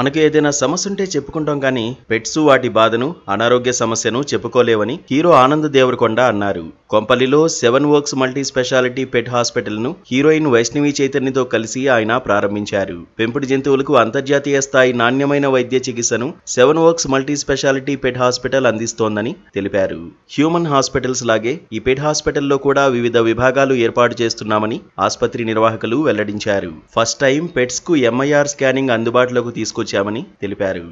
మనకు ఏదైనా సమస్య ఉంటే చెప్పుకుంటాం కానీ పెట్స్ వాటి బాధను అనారోగ్య సమస్యను చెప్పుకోలేవని హీరో ఆనంద్ దేవరకొండ అన్నారు. కొంపల్లిలో 7 వర్క్స్ మల్టీ స్పెషాలిటీ పెట్ హాస్పిటల్ ను హీరోయిన్ వైష్ణవి చైతన్యతో కలిసి ఆయన ప్రారంభించారు. పెంపుడు జంతువులకు అంతర్జాతీయ స్థాయి నాణ్యమైన వైద్య చికిత్సను 7 వర్క్స్ మల్టీ స్పెషాలిటీ పెట్ హాస్పిటల్ అందిస్తోందని తెలిపారు. హ్యూమన్ హాస్పిటల్స్ లాగే ఈ పెట్ హాస్పిటల్లో కూడా వివిధ విభాగాలు ఏర్పాటు చేస్తున్నామని ఆసుపత్రి నిర్వాహకులు వెల్లడించారు. ఫస్ట్ టైం పెట్స్ కు MIR స్కానింగ్ అందుబాటులోకి తీసుకొచ్చామని తెలిపారు.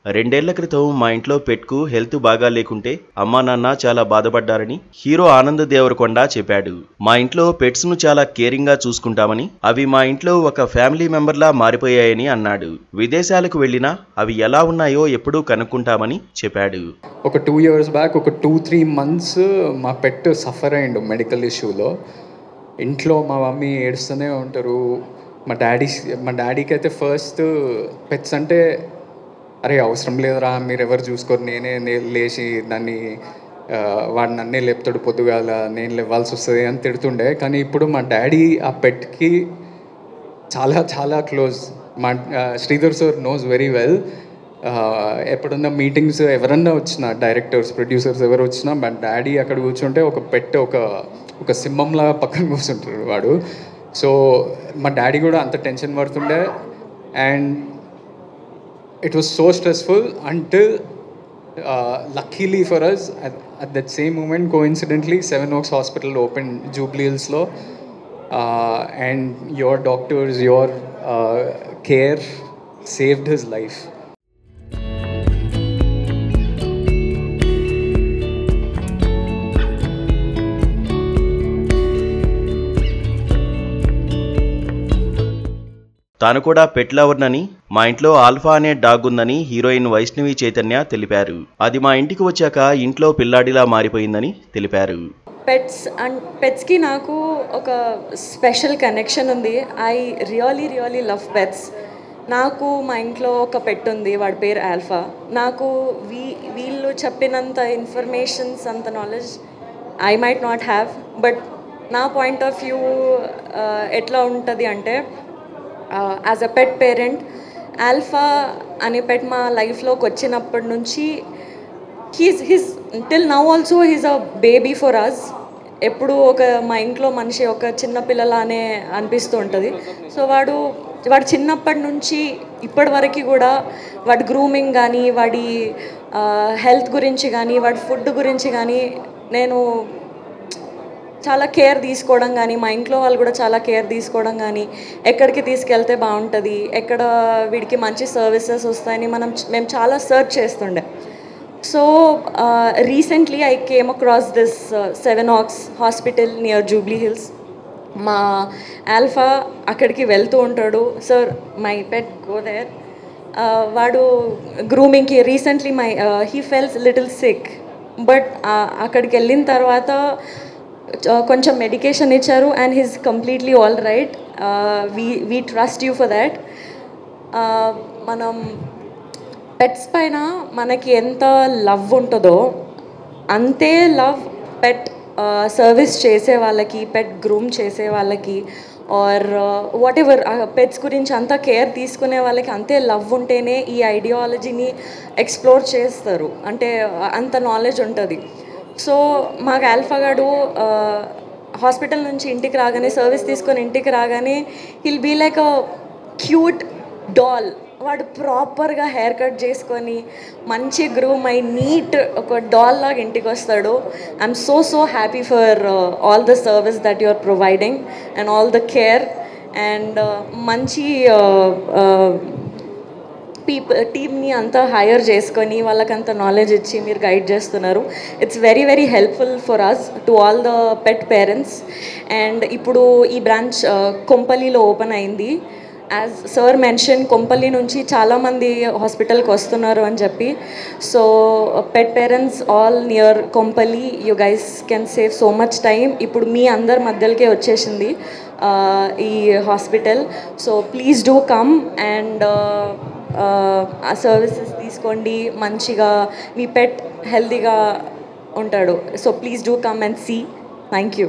రెండేళ్ల క్రితం మా ఇంట్లో పెట్కు హెల్త్ బాగా లేకుంటే అమ్మా నాన్న చాలా బాధపడ్డారని హీరో ఆనంద్ దేవరకొండ చెప్పాడు. మా ఇంట్లో పెట్స్ ను చాలా కేరింగ్ గా చూసుకుంటామని, అవి మా ఇంట్లో ఒక ఫ్యామిలీ మెంబర్లా మారిపోయాయని అన్నాడు. విదేశాలకు వెళ్ళినా అవి ఎలా ఉన్నాయో ఎప్పుడూ కనుక్కుంటామని చెప్పాడు. ఒక 2 years బ్యాక్ ఒక 2-3 months మా పెట్ సఫర్ అయ్యిండు మెడికల్ ఇష్యూలో. ఇంట్లో మా మమ్మీ ఏడుస్తూనే ఉంటారు. మా డాడీకి అయితే ఫస్ట్ పెట్స్ అంటే అరే అవసరం లేదురా, మీరు ఎవరు చూసుకోరు, నేనే లేచి దాన్ని వాడు నన్నే లేపుతాడు, పొద్దుగాల నేను లేవాల్సి వస్తుంది అని తిడుతుండే. కానీ ఇప్పుడు మా డాడీ ఆ పెట్కి చాలా చాలా క్లోజ్. మా Sridhar sir knows very well. ఎప్పుడున్న మీటింగ్స్ ఎవరన్నా వచ్చినా, డైరెక్టర్స్ ప్రొడ్యూసర్స్ ఎవరు వచ్చినా మా డాడీ అక్కడ కూర్చుంటే ఒక పెట్ ఒక సింహంలాగా పక్కన కూర్చుంటాడు వాడు. సో మా డాడీ కూడా అంత టెన్షన్ పడుతుండే. And it was so stressful until luckily for us at that same moment coincidentally 7 Oaks Hospital opened Jubilee Hills lo, and your doctors, your care saved his life. తాను కూడా పెట్ లవర్నని, మా ఇంట్లో alpha అనే dog ఉందని heroine Vaishnavi Chaitanya తెలిపారు. అది మా ఇంటికి వచ్చాక ఇంట్లో పిల్లాడిలా మారిపోయిందని తెలిపారు. పెట్స్కి నాకు ఒక స్పెషల్ కనెక్షన్ ఉంది. I really love pets. నాకు మా ఇంట్లో ఒక పెట్ ఉంది, వాడి పేరు ఆల్ఫా. నాకు వీళ్ళు చెప్పినంత ఇన్ఫర్మేషన్స్, అంత knowledge I might not have, but నా పాయింట్ ఆఫ్ వ్యూ ఎట్లా ఉంటుంది అంటే, as a pet parent, Alpha అనే పెట్ మా లైఫ్లోకి వచ్చినప్పటి నుంచి he's till now also he's a baby for us. ఎప్పుడు మా ఇంట్లో మనిషి ఒక చిన్న పిల్లలానే అనిపిస్తూ ఉంటుంది. సో వాడు చిన్నప్పటి నుంచి ఇప్పటి వరకు కూడా వాడి గ్రూమింగ్ కానీ, వాడి హెల్త్ గురించి కానీ, వాడి ఫుడ్ గురించి కానీ నేను చాలా కేర్ తీసుకోవడం కానీ, మా ఇంట్లో వాళ్ళు కూడా చాలా కేర్ తీసుకోవడం కానీ, ఎక్కడికి తీసుకెళ్తే బాగుంటుంది, ఎక్కడ వీడికి మంచి సర్వీసెస్ వస్తాయని మేము చాలా సర్చ్ చేస్తుండే. So recently I came across this 7 Oaks hospital near Jubilee Hills. మా ఆల్ఫా అక్కడికి వెళ్తూ ఉంటాడు. Sir my pet go there. వాడు గ్రూమింగ్కి recently he fells little sick, but అక్కడికి వెళ్ళిన తర్వాత కొంచెం మెడికేషన్ ఇచ్చారు and he's completely all right. We trust you for that. మనం పెట్స్ పైన మనకి ఎంత లవ్ ఉంటుందో అంతే లవ్ పెట్ సర్వీస్ చేసే వాళ్ళకి, పెట్ గ్రూమ్ చేసే వాళ్ళకి, ఆర్ వాట్ ఎవర్ పెట్స్ గురించి అంతా కేర్ తీసుకునే వాళ్ళకి అంతే లవ్ ఉంటేనే ఈ ఐడియాలజీని ఎక్స్ప్లోర్ చేస్తారు, అంటే అంత నాలెడ్జ్ ఉంటుంది. సో మాకు ఆల్ఫా గాడు హాస్పిటల్ నుంచి ఇంటికి రాగానే, సర్వీస్ తీసుకొని ఇంటికి రాగానే he'll be like a cute doll. వాడు ప్రాపర్గా హెయిర్ కట్ చేసుకొని మంచి గ్రూమ్ అయి నీట్ ఒక డాల్ లాగా ఇంటికి వస్తాడు. I'm so happy for all the service that you are providing and all the care and మంచి టీమ్ని అంతా హైర్ చేసుకొని వాళ్ళకంత నాలెడ్జ్ ఇచ్చి మీరు గైడ్ చేస్తున్నారు. It's very helpful for us to all the pet parents. And ఇప్పుడు ఈ బ్రాంచ్ కొంపల్లిలో ఓపెన్ అయింది. యాజ్ సార్ మెన్షన్, కొంపల్లి నుంచి చాలామంది హాస్పిటల్కి వస్తున్నారు అని చెప్పి. So pet parents all near Kompally, you guys can save so much time. ఇప్పుడు మీ అందరి మధ్యలోకే వచ్చేసింది ఈ hospital. So please do come and ఆ సర్వీసెస్ తీసుకోండి, మంచిగా మీ పెట్ హెల్తీగా ఉంటాడు. So please do come and see. Thank you.